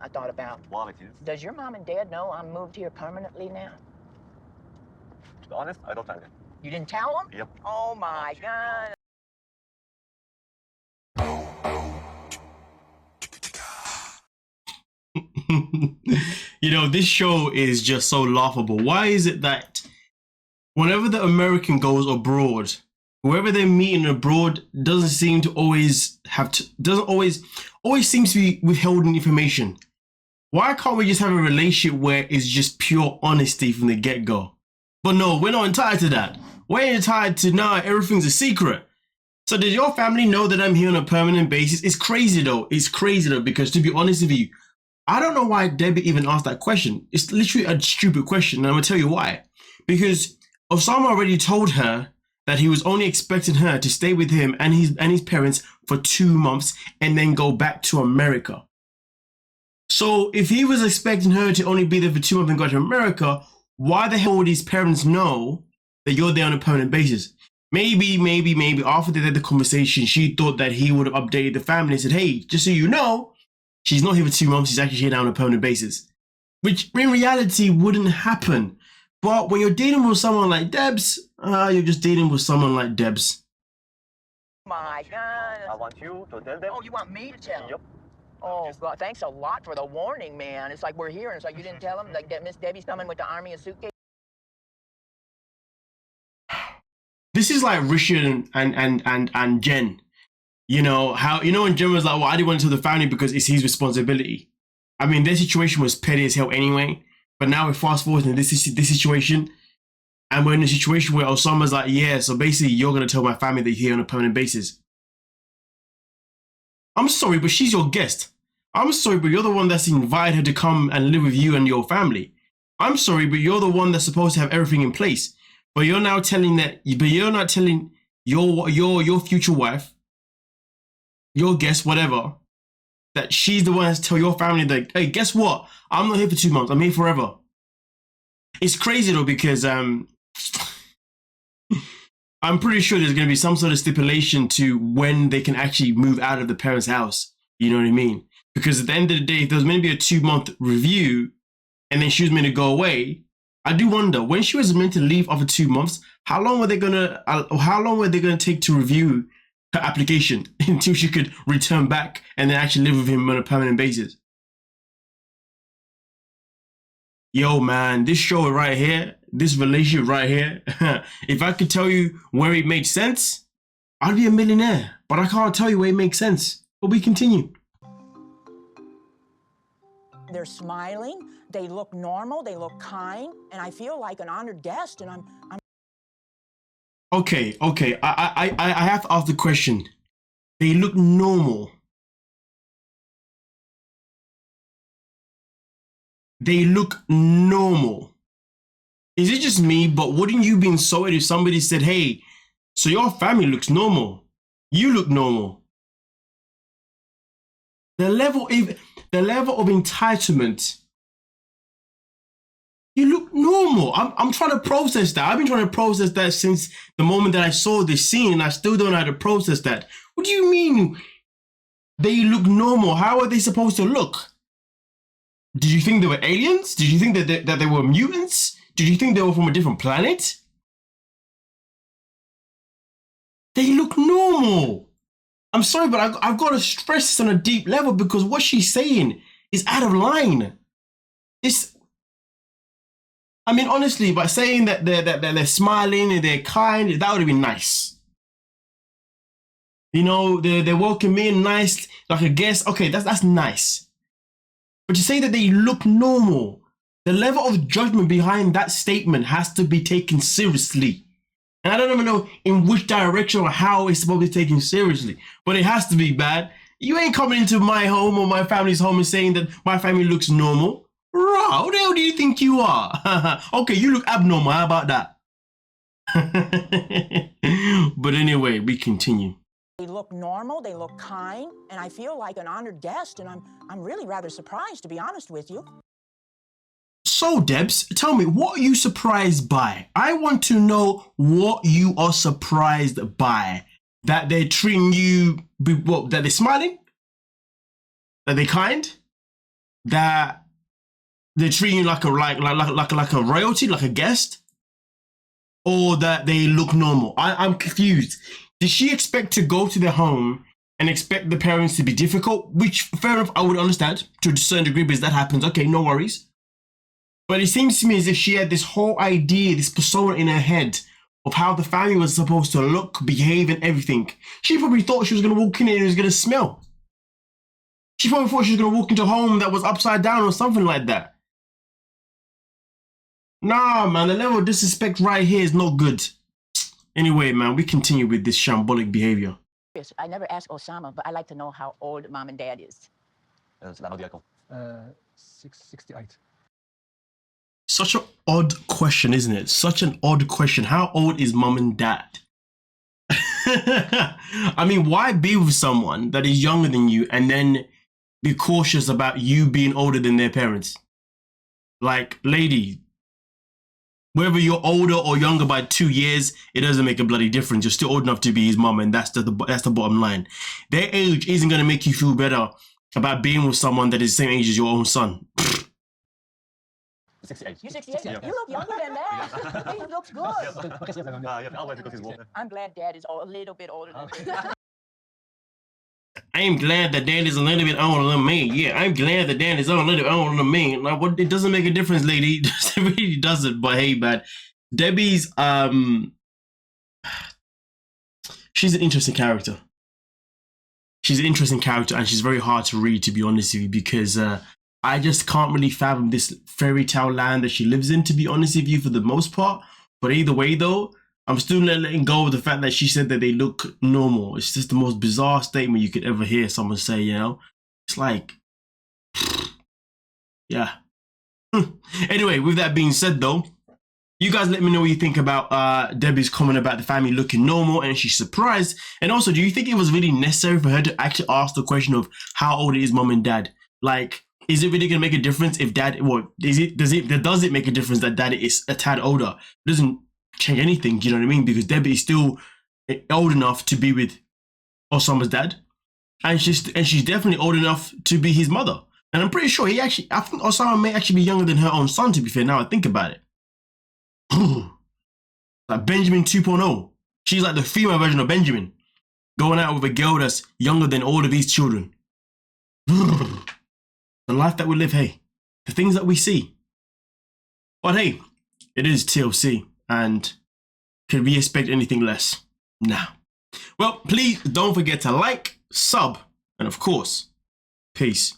I thought about. Does your mom and dad know I'm moved here permanently now? To be honest, I don't tell them. You didn't tell them? Yep. Oh my God. You know, this show is just so laughable. Why is it that whenever the American goes abroad, whoever they're meeting abroad doesn't seem to always have to, always seems to be withholding information? Why can't we just have a relationship where it's just pure honesty from the get-go? But no, we're not entitled to that. We're entitled to now everything's a secret. So does your family know that I'm here on a permanent basis? It's crazy though. It's crazy though, because to be honest with you, I don't know why Debbie even asked that question. It's literally a stupid question, and I'm gonna tell you why. Because Oussama already told her that he was only expecting her to stay with him and his parents for 2 months and then go back to America. So if he was expecting her to only be there for 2 months and go to America, why the hell would his parents know that you're there on a permanent basis? Maybe after they had the conversation, she thought that he would have updated the family and said, hey, just so you know, she's not here for 2 months, she's actually here now on a permanent basis. Which in reality wouldn't happen. But when you're dealing with someone like Debs, you're just dealing with someone like Debs. My God. I want you to tell them. Oh, you want me to tell them? Yep. Oh, God, thanks a lot for the warning, man. It's like we're here, and it's like you didn't tell them, like that Miss Debbie's coming with the army of suitcases. This is like Richard and Jen. You know, how, you know, when Jen was like, well, I didn't want to tell the family because it's his responsibility. I mean, their situation was petty as hell anyway. But now we're fast forward to this situation. And we're in a situation where Oussama's like, yeah, so basically you're going to tell my family that you're here on a permanent basis. I'm sorry, but she's your guest. I'm sorry, but you're the one that's invited her to come and live with you and your family. I'm sorry, but you're the one that's supposed to have everything in place. But you're now telling that, but you're not telling your future wife, your guest, whatever, that she's the one that's tell your family that, hey, guess what? I'm not here for 2 months. I'm here forever. It's crazy though, because I'm pretty sure there's going to be some sort of stipulation to when they can actually move out of the parents' house. You know what I mean? Because at the end of the day, if there was meant to be a 2-month review and then she was meant to go away, I do wonder, when she was meant to leave after 2 months, how long were they gonna take to review her application until she could return back and then actually live with him on a permanent basis? Yo, man, this show right here, this relationship right here, if I could tell you where it made sense, I'd be a millionaire. But I can't tell you where it makes sense. But we continue. They're smiling, they look normal, they look kind, and I feel like an honored guest, and I'm Okay, I have to ask the question. They look normal. They look normal. Is it just me, but wouldn't you be insulted if somebody said, hey, so your family looks normal, you look normal? The level of entitlement, you look normal. I'm trying to process that. I've been trying to process that since the moment that I saw this scene, and I still don't know how to process that. What do you mean they look normal? How are they supposed to look? Did you think they were aliens? Did you think that they were mutants? Did you think they were from a different planet? They look normal. I'm sorry, but I've got to stress this on a deep level because what she's saying is out of line. I mean, honestly, by saying that they're smiling and they're kind, that would have been nice. You know, they're welcoming in nice, like a guest. Okay, that's nice. But to say that they look normal, the level of judgment behind that statement has to be taken seriously. And I don't even know in which direction or how it's supposed to be taken seriously, but it has to be bad. You ain't coming into my home or my family's home and saying that my family looks normal. Right, who the hell do you think you are? Okay, you look abnormal, how about that? But anyway, we continue. They look normal, they look kind, and I feel like an honored guest, and I'm really rather surprised, to be honest with you. So, Debs, tell me, what are you surprised by? I want to know what you are surprised by. That they're treating you, what, that they're smiling? That they're kind? that they're treating you like a royalty, like a guest, or that they look normal? I'm confused. Did she expect to go to their home and expect the parents to be difficult? Which, fair enough, I would understand to a certain degree, because that happens. Okay, no worries. But it seems to me as if she had this whole idea, this persona in her head of how the family was supposed to look, behave, and everything. She probably thought she was going to walk in and it was going to smell. She probably thought she was going to walk into a home that was upside down or something like that. Nah, man, the level of disrespect right here is not good. Anyway, man, we continue with this shambolic behavior. I never asked Oussama, but I'd like to know how old mom and dad is. 68. Such an odd question, isn't it? Such an odd question. How old is mom and dad? I mean, why be with someone that is younger than you and then be cautious about you being older than their parents? Like, lady, whether you're older or younger by 2 years, it doesn't make a bloody difference. You're still old enough to be his mom, and that's the bottom line. Their age isn't going to make you feel better about being with someone that is the same age as your own son. 68. You're 68? Yeah. You look younger than that. He looks good. Yeah, always because he's walking. I'm glad dad is a little bit older than me. I'm glad that dad is a little bit older than me. Yeah, I'm glad that dad is a little bit older than me. Like, what? It doesn't make a difference, lady. It really doesn't. But hey, man, Debbie's she's an interesting character. She's an interesting character, and she's very hard to read, to be honest with you, because I just can't really fathom this fairy tale land that she lives in, to be honest with you, for the most part. But either way, though, I'm still letting go of the fact that she said that they look normal. It's just the most bizarre statement you could ever hear someone say, you know? It's like, yeah. Anyway, with that being said, though, you guys let me know what you think about Debbie's comment about the family looking normal and she's surprised. And also, do you think it was really necessary for her to actually ask the question of how old is mom and dad? Like, is it really going to make a difference if dad, well, does it make a difference that dad is a tad older? It doesn't change anything, you know what I mean? Because Debbie is still old enough to be with Oussama's dad. And she's definitely old enough to be his mother. And I'm pretty sure I think Oussama may actually be younger than her own son, to be fair, now I think about it. Like Benjamin 2.0. She's like the female version of Benjamin. Going out with a girl that's younger than all of these children. The life that we live, hey. The things that we see. But hey, it is TLC. And can we expect anything less? Nah. Well, please don't forget to like, sub, and of course, peace.